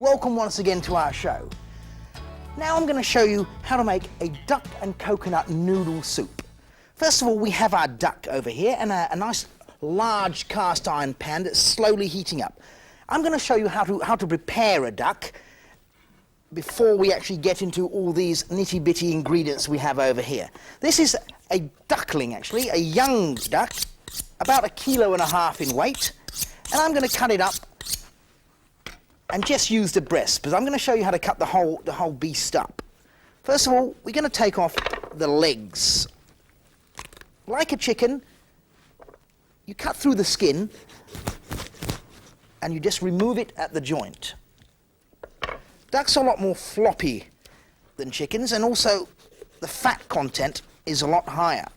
Welcome once again to our show. Now I'm going to show you how to make a duck and coconut noodle soup. First of all, we have our duck over here and a nice large cast iron pan that's slowly heating up. I'm going to show you how to prepare a duck before we actually get into all these nitty-bitty ingredients we have over here. This is a duckling, actually, a young duck, about 1.5 kilos in weight, and I'm going to cut it up and just use the breast, because I'm going to show you how to cut the whole beast up. First of all, we're going to take off the legs. Like a chicken, you cut through the skin and you just remove it at the joint. Ducks are a lot more floppy than chickens, and also the fat content is a lot higher.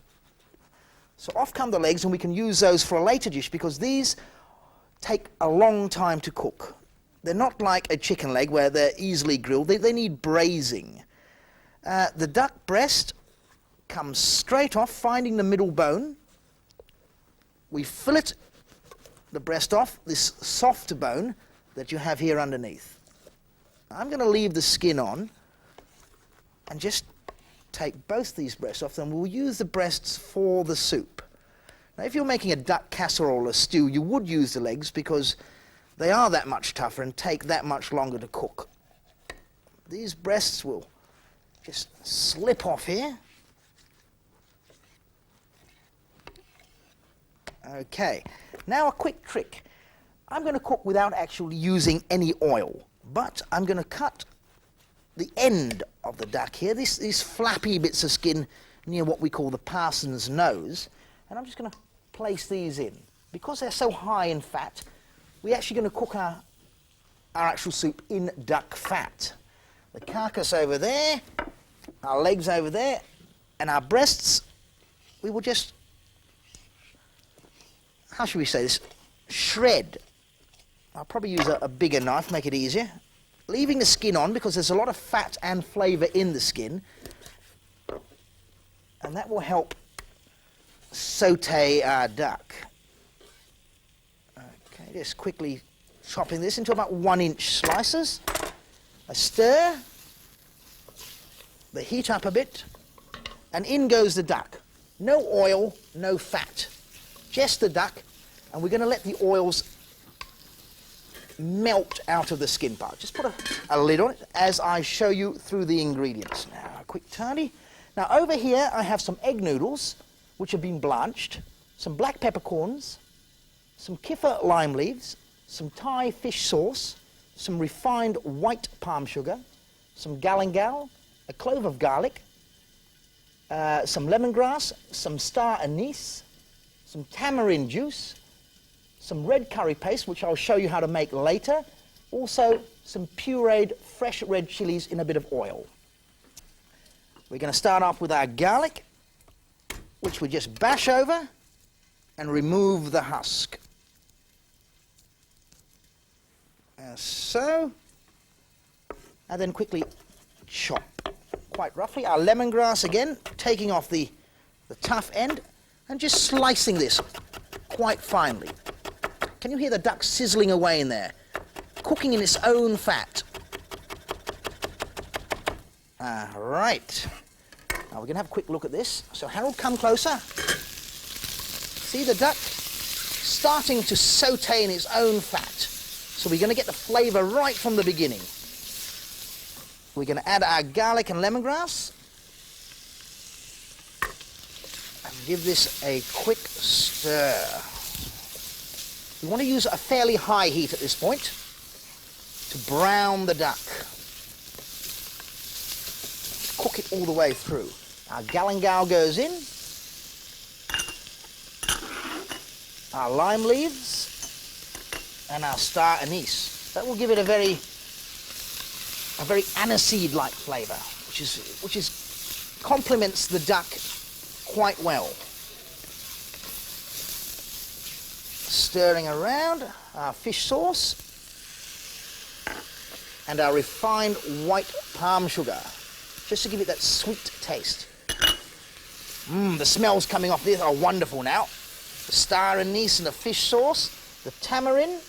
So off come the legs, and we can use those for a later dish because these take a long time to cook. They're not like a chicken leg where they're easily grilled. They need braising. The duck breast comes straight off, finding the middle bone. We fillet the breast off, this soft bone that you have here underneath. I'm going to leave the skin on and just take both these breasts off, and we'll use the breasts for the soup. Now, if you're making a duck casserole or stew, you would use the legs because they are that much tougher and take that much longer to cook. These breasts will just slip off here. Okay, now a quick trick. I'm going to cook without actually using any oil, but I'm going to cut the end of the duck here, these flappy bits of skin near what we call the parson's nose, and I'm just going to place these in. Because they're so high in fat, we're actually going to cook our actual soup in duck fat. The carcass over there, our legs over there, and our breasts, we will just, how should we say this, shred. I'll probably use a bigger knife, make it easier. Leaving the skin on because there's a lot of fat and flavour in the skin, and that will help saute our duck. Okay, just quickly chopping this into about 1-inch slices. I stir, the heat up a bit, and in goes the duck. No oil, no fat, just the duck, and we're going to let the oils melt out of the skin part. Just put a lid on it as I show you through the ingredients. Now, a quick tidy. Now, over here I have some egg noodles, which have been blanched, some black peppercorns, some kefir lime leaves, some Thai fish sauce, some refined white palm sugar, some galangal, a clove of garlic, some lemongrass, some star anise, some tamarind juice, some red curry paste, which I'll show you how to make later, also some pureed fresh red chilies in a bit of oil. We're going to start off with our garlic, which we just bash over and remove the husk. As so. And then quickly chop quite roughly. Our lemongrass again, taking off the tough end and just slicing this quite finely. Can you hear the duck sizzling away in there? Cooking in its own fat. All right. Now we're going to have a quick look at this. So Harold, come closer. See the duck starting to saute in its own fat. So we're going to get the flavour right from the beginning. We're going to add our garlic and lemongrass. And give this a quick stir. You want to use a fairly high heat at this point to brown the duck. Cook it all the way through. Our galangal goes in. Our lime leaves. And our star anise. That will give it a very aniseed-like flavour, which complements the duck quite well. Stirring around our fish sauce and our refined white palm sugar, just to give it that sweet taste. The smells coming off this are wonderful now. The star anise and the fish sauce, the tamarind,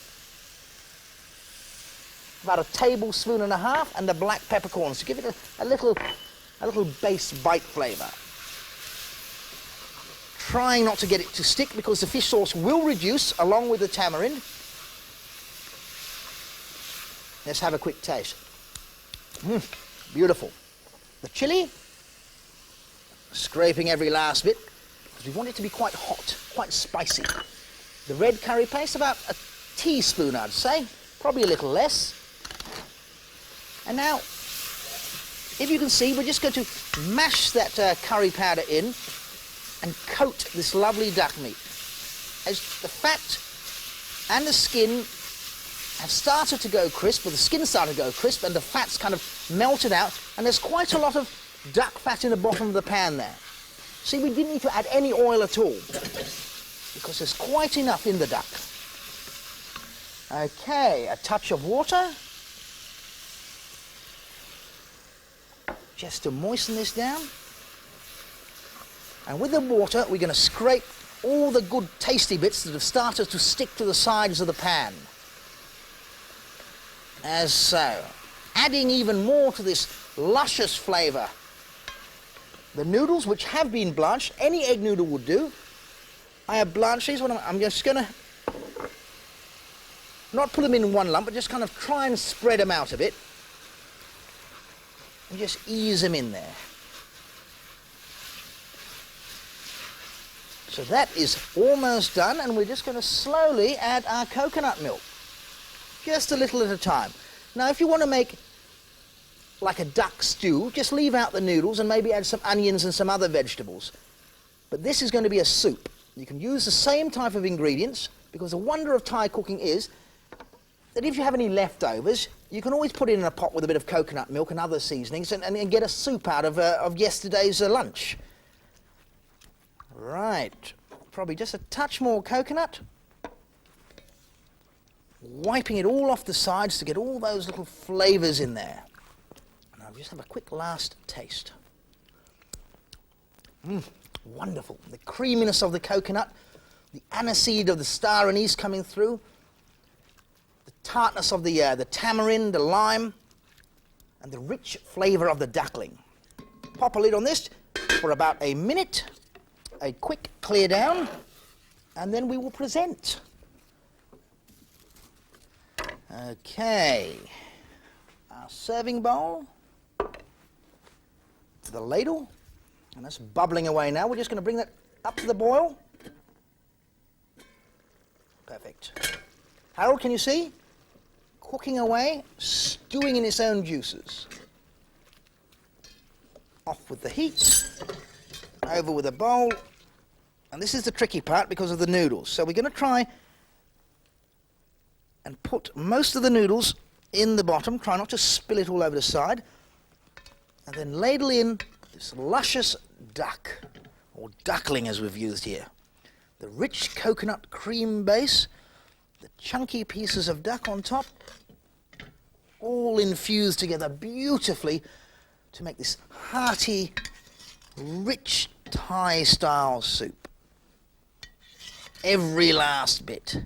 about 1.5 tablespoons, and the black peppercorns to give it a little base bite flavour. Trying not to get it to stick because the fish sauce will reduce along with the tamarind. Let's have a quick taste. Beautiful. The chilli, scraping every last bit because we want it to be quite hot, quite spicy. The red curry paste, about 1 teaspoon I'd say, probably a little less. And now, if you can see, we're just going to mash that curry powder in and coat this lovely duck meat. As the fat and the skin have started to go crisp, or the skin started to go crisp, and the fat's kind of melted out, and there's quite a lot of duck fat in the bottom of the pan there. See, we didn't need to add any oil at all, because there's quite enough in the duck. Okay, a touch of water, just to moisten this down. And with the water, we're going to scrape all the good tasty bits that have started to stick to the sides of the pan. As so. Adding even more to this luscious flavour. The noodles, which have been blanched, any egg noodle would do. I have blanched these. I'm just going to not put them in one lump, but just kind of try and spread them out a bit. And just ease them in there. So that is almost done, and we're just going to slowly add our coconut milk. Just a little at a time. Now, if you want to make like a duck stew, just leave out the noodles and maybe add some onions and some other vegetables. But this is going to be a soup. You can use the same type of ingredients, because the wonder of Thai cooking is that if you have any leftovers, you can always put it in a pot with a bit of coconut milk and other seasonings and get a soup out of yesterday's lunch. Right, probably just a touch more coconut. Wiping it all off the sides to get all those little flavours in there. And I'll just have a quick last taste. Wonderful. The creaminess of the coconut, the aniseed of the star anise coming through, the tartness of the tamarind, the lime, and the rich flavour of the duckling. Pop a lid on this for about a minute. A quick clear down, and then we will present. Okay, our serving bowl, the ladle, and that's bubbling away now. We're just going to bring that up to the boil. Perfect. Harold, can you see? Cooking away, stewing in its own juices. Off with the heat, over with a bowl. And this is the tricky part because of the noodles. So we're going to try and put most of the noodles in the bottom. Try not to spill it all over the side. And then ladle in this luscious duck, or duckling as we've used here. The rich coconut cream base, the chunky pieces of duck on top, all infused together beautifully to make this hearty, rich Thai-style soup. Every last bit.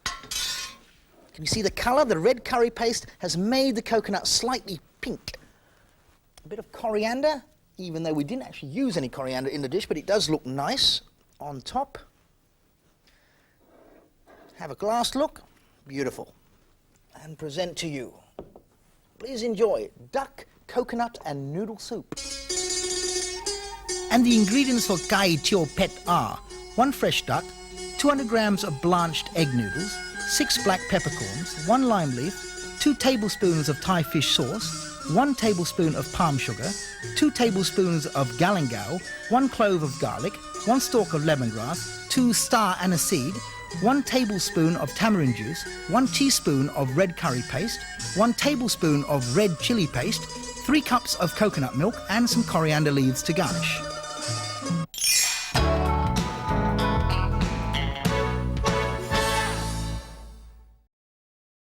Can you see the colour? The red curry paste has made the coconut slightly pink. A bit of coriander, even though we didn't actually use any coriander in the dish, but it does look nice on top. Have a last look. Beautiful. And present to you. Please enjoy duck, coconut and noodle soup. And the ingredients for Kai Teo Pet are 1 fresh duck, 200 grams of blanched egg noodles, 6 black peppercorns, 1 lime leaf, 2 tablespoons of Thai fish sauce, 1 tablespoon of palm sugar, 2 tablespoons of galangal, 1 clove of garlic, 1 stalk of lemongrass, 2 star aniseed, 1 tablespoon of tamarind juice, 1 teaspoon of red curry paste, 1 tablespoon of red chili paste, 3 cups of coconut milk and some coriander leaves to garnish.